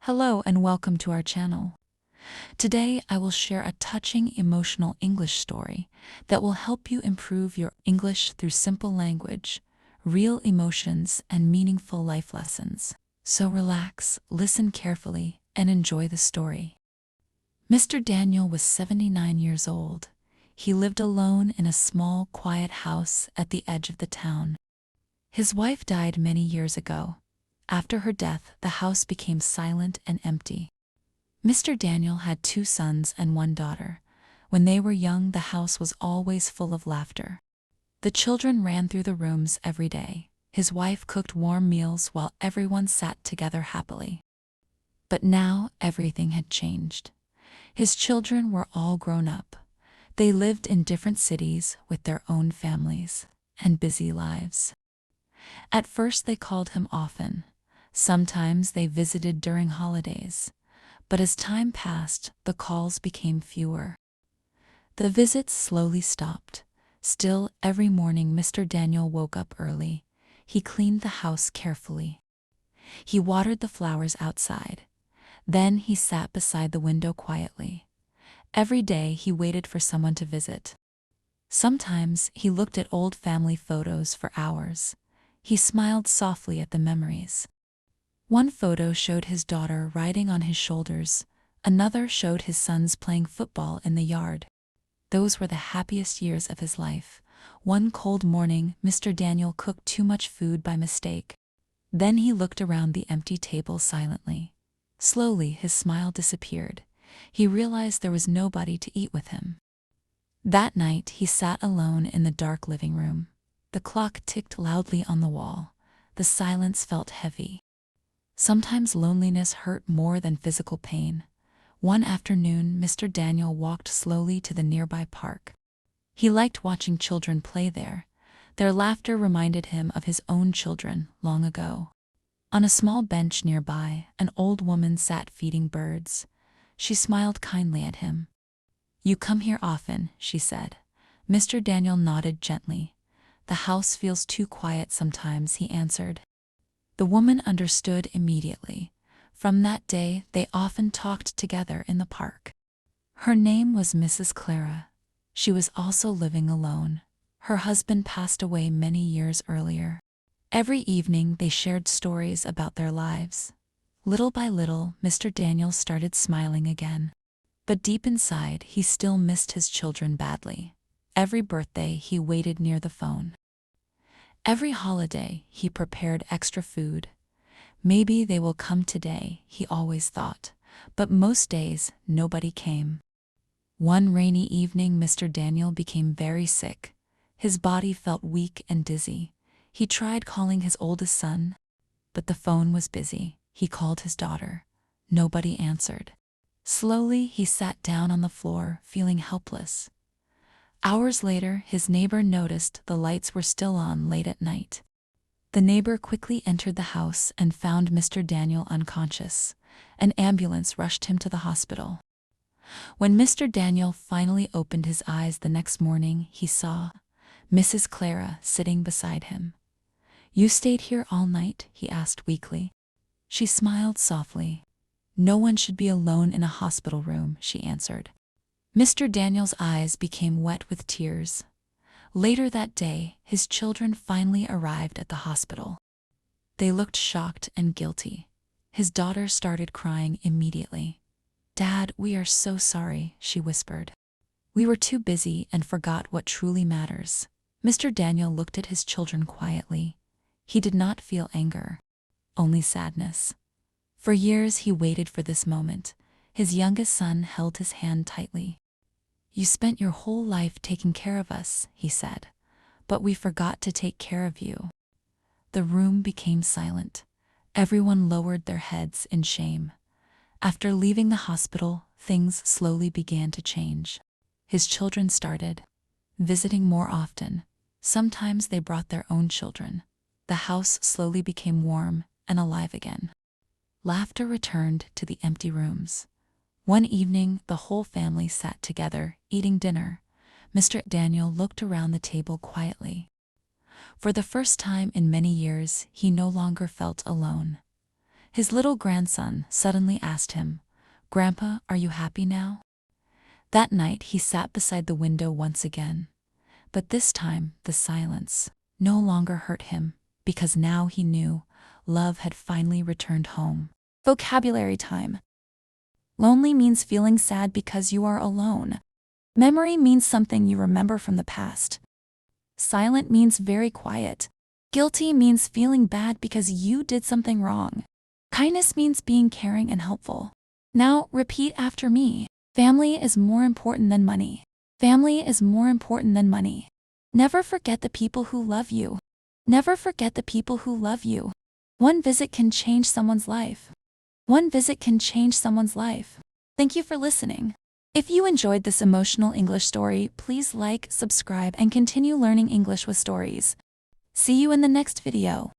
Hello and welcome to our channel. Today I will share a touching emotional English story that will help you improve your English through simple language, real emotions, and meaningful life lessons. So relax, listen carefully, and enjoy the story. Mr. Daniel was 79 years old. He lived alone in a small, quiet house at the edge of the town. His wife died many years ago. After her death, the house became silent and empty. Mr. Daniel had 2 sons and 1 daughter. When they were young, the house was always full of laughter. The children ran through the rooms every day. His wife cooked warm meals while everyone sat together happily. But now everything had changed. His children were all grown up. They lived in different cities with their own families and busy lives. At first they called him often. Sometimes they visited during holidays. But as time passed, the calls became fewer. The visits slowly stopped. Still, every morning Mr. Daniel woke up early. He cleaned the house carefully. He watered the flowers outside. Then he sat beside the window quietly. Every day he waited for someone to visit. Sometimes he looked at old family photos for hours. He smiled softly at the memories. One photo showed his daughter riding on his shoulders. Another showed his sons playing football in the yard. Those were the happiest years of his life. One cold morning, Mr. Daniel cooked too much food by mistake. Then he looked around the empty table silently. Slowly, his smile disappeared. He realized there was nobody to eat with him. That night, he sat alone in the dark living room. The clock ticked loudly on the wall. The silence felt heavy. Sometimes loneliness hurt more than physical pain. One afternoon, Mr. Daniel walked slowly to the nearby park. He liked watching children play there. Their laughter reminded him of his own children long ago. On a small bench nearby, an old woman sat feeding birds. She smiled kindly at him. "You come here often," she said. Mr. Daniel nodded gently. "The house feels too quiet sometimes," he answered. The woman understood immediately. From that day, they often talked together in the park. Her name was Mrs. Clara. She was also living alone. Her husband passed away many years earlier. Every evening, they shared stories about their lives. Little by little, Mr. Daniel started smiling again. But deep inside, he still missed his children badly. Every birthday, he waited near the phone. Every holiday, he prepared extra food. Maybe they will come today, he always thought. But most days, nobody came. One rainy evening, Mr. Daniel became very sick. His body felt weak and dizzy. He tried calling his oldest son, but the phone was busy. He called his daughter. Nobody answered. Slowly, he sat down on the floor, feeling helpless. Hours later, his neighbor noticed the lights were still on late at night. The neighbor quickly entered the house and found Mr. Daniel unconscious. An ambulance rushed him to the hospital. When Mr. Daniel finally opened his eyes the next morning, he saw Mrs. Clara sitting beside him. "You stayed here all night?" he asked weakly. She smiled softly. "No one should be alone in a hospital room," she answered. Mr. Daniel's eyes became wet with tears. Later that day, his children finally arrived at the hospital. They looked shocked and guilty. His daughter started crying immediately. "Dad, we are so sorry," she whispered. "We were too busy and forgot what truly matters." Mr. Daniel looked at his children quietly. He did not feel anger, only sadness. For years he waited for this moment. His youngest son held his hand tightly. "You spent your whole life taking care of us," he said, "but we forgot to take care of you." The room became silent. Everyone lowered their heads in shame. After leaving the hospital, things slowly began to change. His children started visiting more often. Sometimes they brought their own children. The house slowly became warm and alive again. Laughter returned to the empty rooms. One evening, the whole family sat together, eating dinner. Mr. Daniel looked around the table quietly. For the first time in many years, he no longer felt alone. His little grandson suddenly asked him, "Grandpa, are you happy now?" That night he sat beside the window once again. But this time the silence no longer hurt him, because now he knew love had finally returned home. Vocabulary time. Lonely means feeling sad because you are alone. Memory means something you remember from the past. Silent means very quiet. Guilty means feeling bad because you did something wrong. Kindness means being caring and helpful. Now repeat after me. Family is more important than money. Family is more important than money. Never forget the people who love you. Never forget the people who love you. One visit can change someone's life. One visit can change someone's life. Thank you for listening. If you enjoyed this emotional English story, please like, subscribe, and continue learning English with stories. See you in the next video.